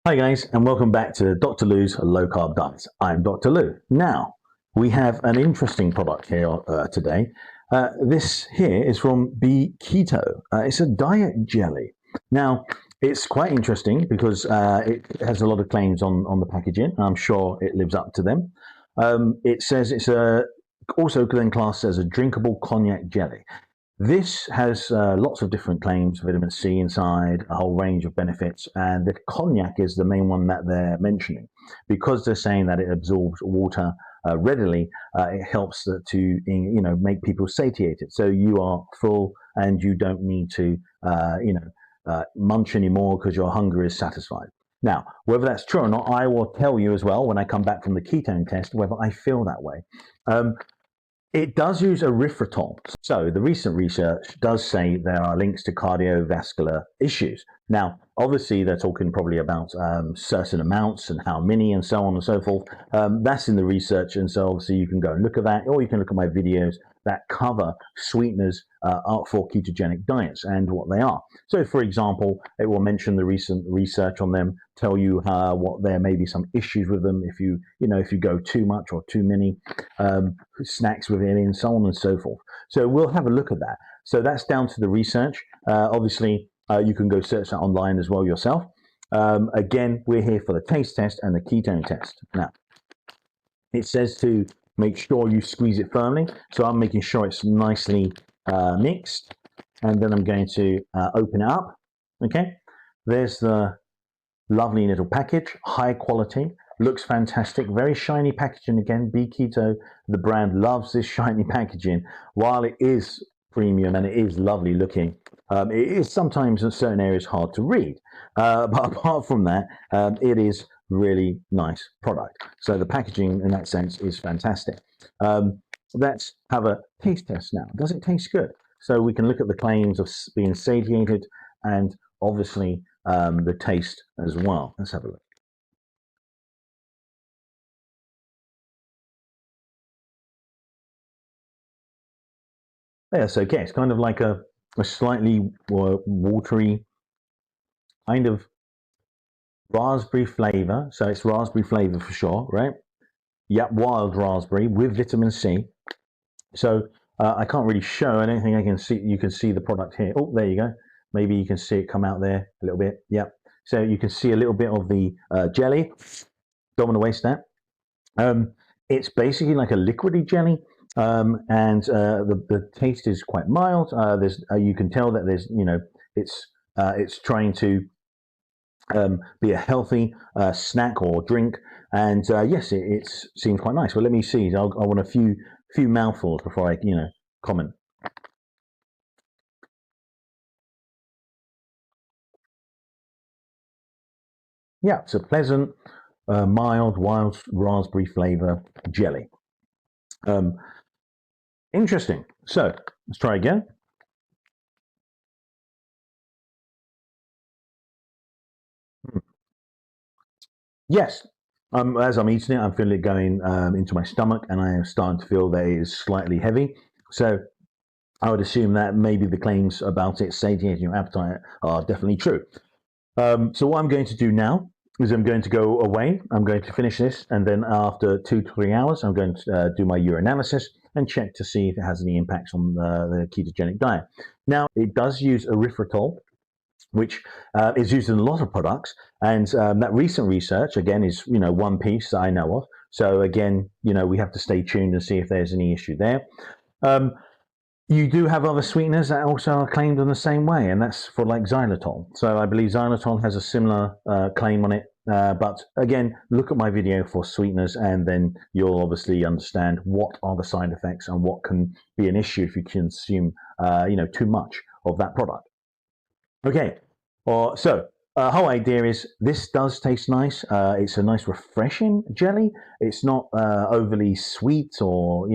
Hi guys, and welcome back to Dr. Lou's Low Carb Diets. I'm Dr. Lou. Now, we have an interesting product here today. This here is from BeKeto. It's a diet jelly. Now, it's quite interesting because it has a lot of claims on the packaging. I'm sure it lives up to them. It says it's also then classed as a drinkable Konjac jelly. This has lots of different claims, vitamin C inside, a whole range of benefits, and the cognac is the main one that they're mentioning. Because they're saying that it absorbs water readily, it helps to make people satiated. So you are full and you don't need to munch anymore because your hunger is satisfied. Now, whether that's true or not, I will tell you as well when I come back from the ketone test whether I feel that way. It does use erythritol. So the recent research does say there are links to cardiovascular issues. Now, obviously, they're talking probably about certain amounts and how many and so on and so forth. That's in the research. And so obviously you can go and look at that, or you can look at my videos that cover sweeteners for ketogenic diets and what they are. So, for example, it will mention the recent research on them, tell you what there may be some issues with them if you go too much or too many snacks within it, and so on and so forth. So we'll have a look at that. So that's down to the research. Obviously, you can go search that online as well yourself. Again, we're here for the taste test and the ketone test. Now, it says to make sure you squeeze it firmly. So I'm making sure it's nicely mixed. And then I'm going to open it up. Okay, there's the lovely little package, high quality, looks fantastic, very shiny packaging again. BeKeto, the brand, loves this shiny packaging. While it is premium and it is lovely looking, it is sometimes in certain areas hard to read. But apart from that, it is really nice product. So the packaging in that sense is fantastic. Let's have a taste test now. Does it taste good? So we can look at the claims of being satiated and obviously the taste as well. Let's have a look. Yes, okay. It's kind of like a slightly watery kind of raspberry flavor. So it's raspberry flavor for sure, right? Yep, wild raspberry with vitamin C. So I can't really show. I don't think I can see. You can see the product here. Oh, there you go. Maybe you can see it come out there a little bit. Yep. So you can see a little bit of the jelly. Don't want to waste that. It's basically like a liquidy jelly, and the taste is quite mild. You can tell that it's trying to be a healthy snack or drink, and yes, it seems quite nice. Well, let me see. I want a few mouthfuls before I comment. Yeah, it's a pleasant, mild, wild raspberry flavor jelly. Interesting. So let's try again. Yes, as I'm eating it, I'm feeling it going into my stomach, and I am starting to feel that it is slightly heavy. So I would assume that maybe the claims about it satiating your appetite are definitely true. So what I'm going to do now is I'm going to go away. I'm going to finish this, and then after 2 to 3 hours, I'm going to do my urinalysis and check to see if it has any impacts on the ketogenic diet. Now, it does use erythritol, which is used in a lot of products, and that recent research again is one piece that I know of. So again, we have to stay tuned and see if there's any issue there. You do have other sweeteners that also are claimed in the same way, and that's for like xylitol. So I believe xylitol has a similar claim on it. But again, look at my video for sweeteners, and then you'll obviously understand what are the side effects and what can be an issue if you consume, too much of that product. Okay, so whole idea is this does taste nice. It's a nice refreshing jelly. It's not overly sweet or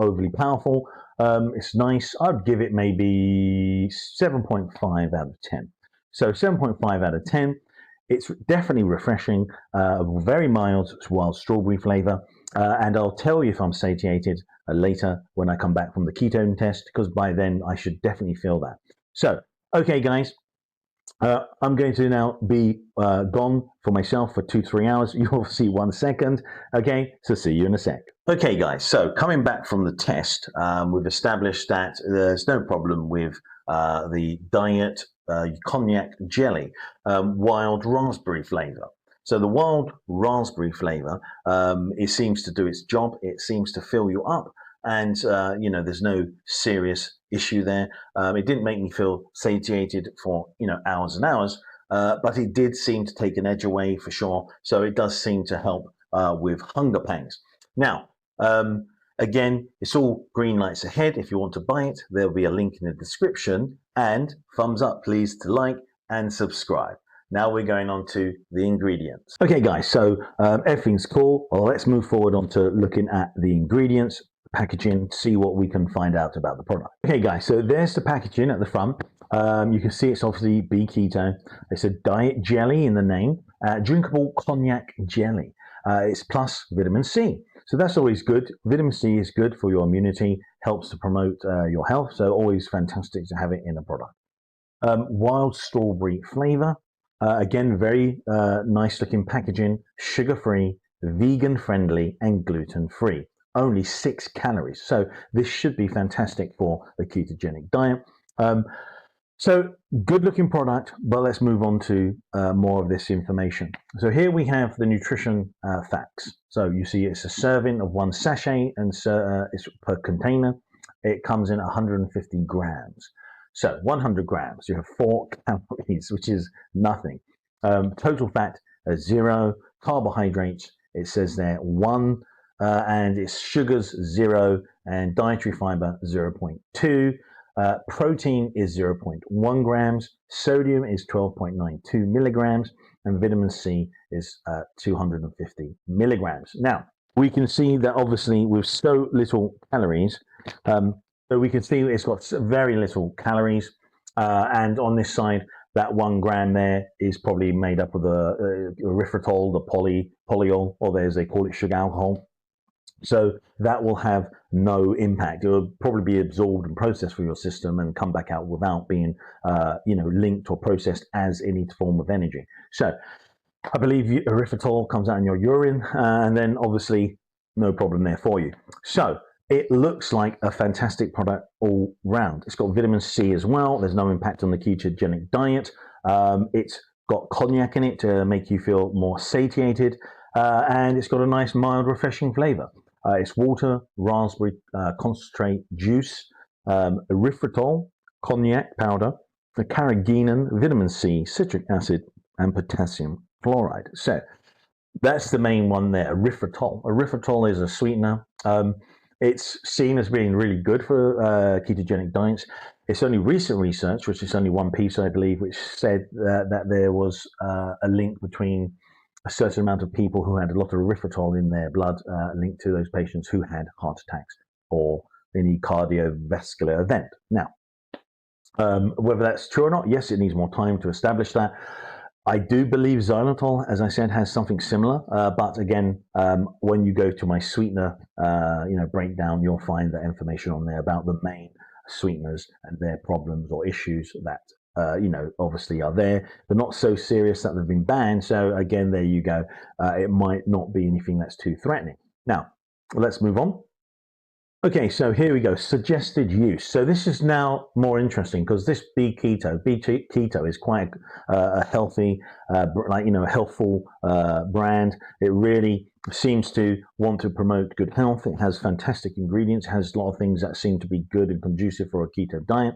overly powerful. It's nice. I'd give it maybe 7.5 out of 10. So 7.5 out of 10. It's definitely refreshing, very mild wild strawberry flavor. And I'll tell you if I'm satiated later when I come back from the ketone test, because by then I should definitely feel that. So, okay, guys, I'm going to now be gone for myself for 2-3 hours. You'll see 1 second. Okay, so see you in a sec. Okay, guys, so coming back from the test, we've established that there's no problem with the diet Konjac jelly, wild raspberry flavor. So the wild raspberry flavor, it seems to do its job. It seems to fill you up, and there's no serious issue there. It didn't make me feel satiated for hours and hours, but it did seem to take an edge away for sure. So it does seem to help with hunger pangs. Now, again, it's all green lights ahead. If you want to buy it, there'll be a link in the description. And thumbs up, please, to like and subscribe. Now we're going on to the ingredients. Okay, guys, so everything's cool. Well, let's move forward on to looking at the ingredients, packaging, see what we can find out about the product. Okay, guys, so there's the packaging at the front. You can see it's obviously BeKeto. It's a diet jelly in the name, drinkable Konjac jelly. It's plus vitamin C. So that's always good. Vitamin C is good for your immunity, helps to promote your health. So always fantastic to have it in a product. Wild strawberry flavor. Again, very nice looking packaging, sugar-free, vegan-friendly, and gluten-free. Only 6 calories. So this should be fantastic for a ketogenic diet. So good looking product, but let's move on to more of this information. So here we have the nutrition facts. So you see it's a serving of 1 sachet and it's per container. It comes in 150 grams. So 100 grams, you have 4 calories, which is nothing. Total fat 0, carbohydrates, it says there 1, and its sugars 0, and dietary fiber 0.2. Protein is 0.1 grams, sodium is 12.92 milligrams, and vitamin C is 250 milligrams. Now, we can see that obviously with so little calories, so we can see it's got very little calories, and on this side, that 1 gram there is probably made up of the erythritol, the polyol, or as they call it, sugar alcohol. So that will have no impact. It will probably be absorbed and processed through your system and come back out without being, linked or processed as any form of energy. So I believe erythritol comes out in your urine, and then obviously no problem there for you. So it looks like a fantastic product all round. It's got vitamin C as well. There's no impact on the ketogenic diet. It's got Konjac in it to make you feel more satiated, and it's got a nice mild refreshing flavor. It's water, raspberry concentrate juice, erythritol, Konjac powder, the carrageenan, vitamin C, citric acid, and potassium chloride. So that's the main one there, erythritol. Erythritol is a sweetener. It's seen as being really good for ketogenic diets. It's only recent research, which is only one piece, I believe, which said that there was a link between a certain amount of people who had a lot of erythritol in their blood linked to those patients who had heart attacks or any cardiovascular event. Now, whether that's true or not, yes, it needs more time to establish that. I do believe xylitol, as I said, has something similar, but again, when you go to my sweetener, breakdown, you'll find that information on there about the main sweeteners and their problems or issues that obviously are there, but not so serious that they've been banned. So again, there you go. It might not be anything that's too threatening. Now, let's move on. Okay, so here we go. Suggested use. So this is now more interesting because this BeKeto is quite a healthy, healthful brand. It really seems to want to promote good health. It has fantastic ingredients. It has a lot of things that seem to be good and conducive for a keto diet.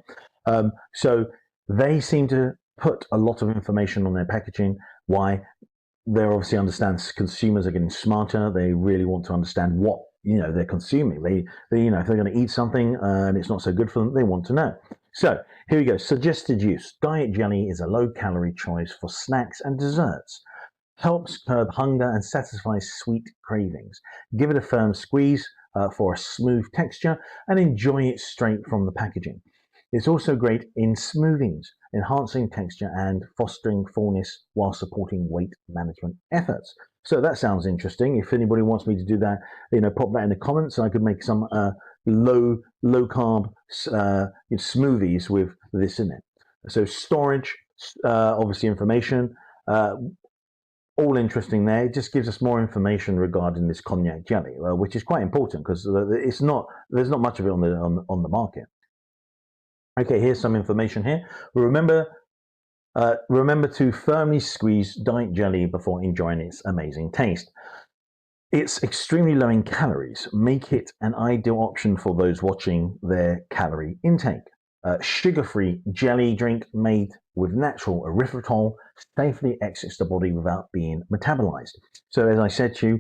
So they seem to put a lot of information on their packaging. Why? They obviously understand consumers are getting smarter. They really want to understand what they're consuming. They if they're going to eat something and it's not so good for them, they want to know. So here we go. Suggested use. Diet jelly is a low-calorie choice for snacks and desserts. Helps curb hunger and satisfies sweet cravings. Give it a firm squeeze for a smooth texture and enjoy it straight from the packaging. It's also great in smoothies, enhancing texture and fostering fullness while supporting weight management efforts. So that sounds interesting. If anybody wants me to do that, pop that in the comments. I could make some low carb smoothies with this in it. So storage, obviously information. All interesting there. It just gives us more information regarding this Konjac jelly, which is quite important because there's not much of it on the market. Okay, here's some information here. Remember to firmly squeeze diet jelly before enjoying its amazing taste. It's extremely low in calories, make it an ideal option for those watching their calorie intake. Sugar-free jelly drink made with natural erythritol safely exits the body without being metabolized. So as I said to you,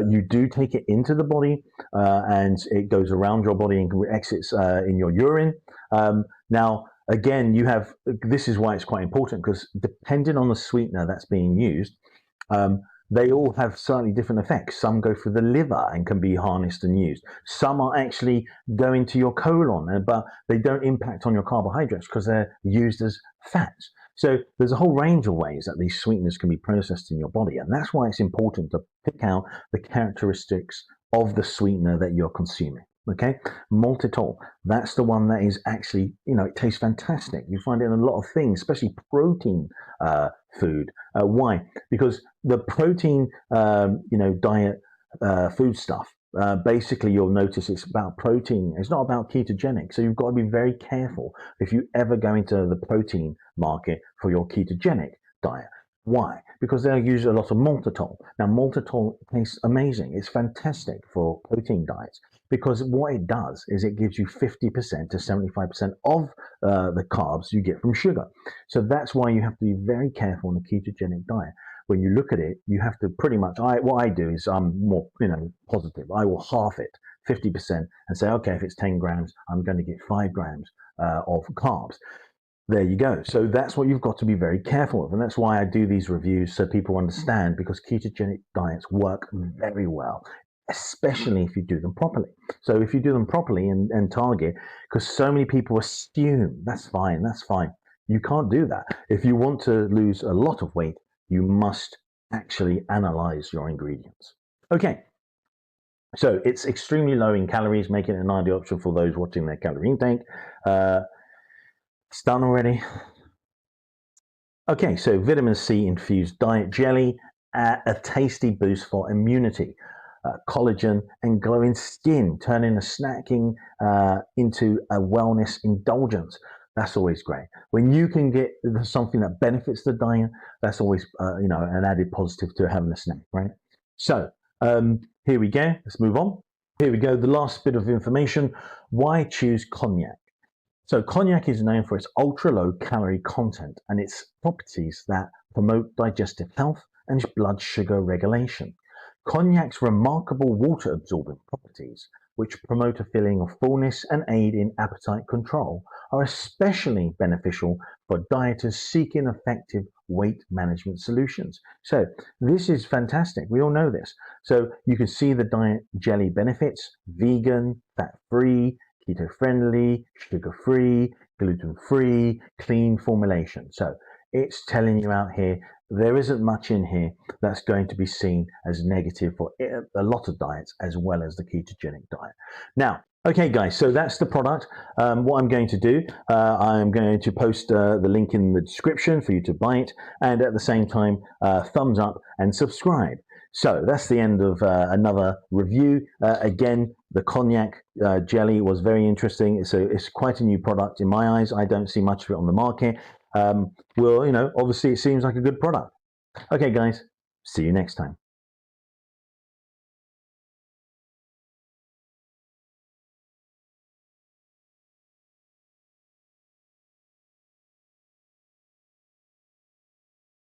you do take it into the body and it goes around your body and exits in your urine. Now, again, this is why it's quite important, because depending on the sweetener that's being used, they all have slightly different effects. Some go through the liver and can be harnessed and used. Some are actually going to your colon, but they don't impact on your carbohydrates because they're used as fats. So there's a whole range of ways that these sweeteners can be processed in your body. And that's why it's important to pick out the characteristics of the sweetener that you're consuming. Okay, maltitol, that's the one that is actually, it tastes fantastic. You find it in a lot of things, especially protein food. Why? Because the protein, diet food stuff, basically you'll notice it's about protein. It's not about ketogenic. So you've got to be very careful if you ever go into the protein market for your ketogenic diet. Why? Because they'll use a lot of maltitol. Now, maltitol tastes amazing. It's fantastic for protein diets because what it does is it gives you 50% to 75% of the carbs you get from sugar. So that's why you have to be very careful on the ketogenic diet. When you look at it, you have to pretty much, what I do is I'm more, positive. I will half it, 50%, and say, okay, if it's 10 grams, I'm going to get 5 grams of carbs. There you go. So that's what you've got to be very careful of. And that's why I do these reviews so people understand, because ketogenic diets work very well, especially if you do them properly. So if you do them properly and target, because so many people assume that's fine. You can't do that. If you want to lose a lot of weight, you must actually analyze your ingredients. Okay. So it's extremely low in calories, making it an ideal option for those watching their calorie intake. It's done already. Okay, so vitamin C infused diet jelly, a tasty boost for immunity, collagen and glowing skin, turning a snacking into a wellness indulgence. That's always great. When you can get something that benefits the diet, that's always an added positive to having a snack, right? So here we go. Let's move on. Here we go. The last bit of information. Why choose Konjac? So Konjac is known for its ultra-low calorie content and its properties that promote digestive health and blood sugar regulation. Konjac's remarkable water-absorbing properties, which promote a feeling of fullness and aid in appetite control, are especially beneficial for dieters seeking effective weight management solutions. So this is fantastic. We all know this. So you can see the diet jelly benefits: vegan, fat-free, keto-friendly, sugar-free, gluten-free, clean formulation. So it's telling you out here, there isn't much in here that's going to be seen as negative for a lot of diets, as well as the ketogenic diet. Now, okay, guys, so that's the product. What I'm going to do, I'm going to post the link in the description for you to buy it, and at the same time, thumbs up and subscribe. So that's the end of another review. Again, the Konjac jelly was very interesting. It's quite a new product in my eyes. I don't see much of it on the market. Well, obviously it seems like a good product. Okay, guys, see you next time.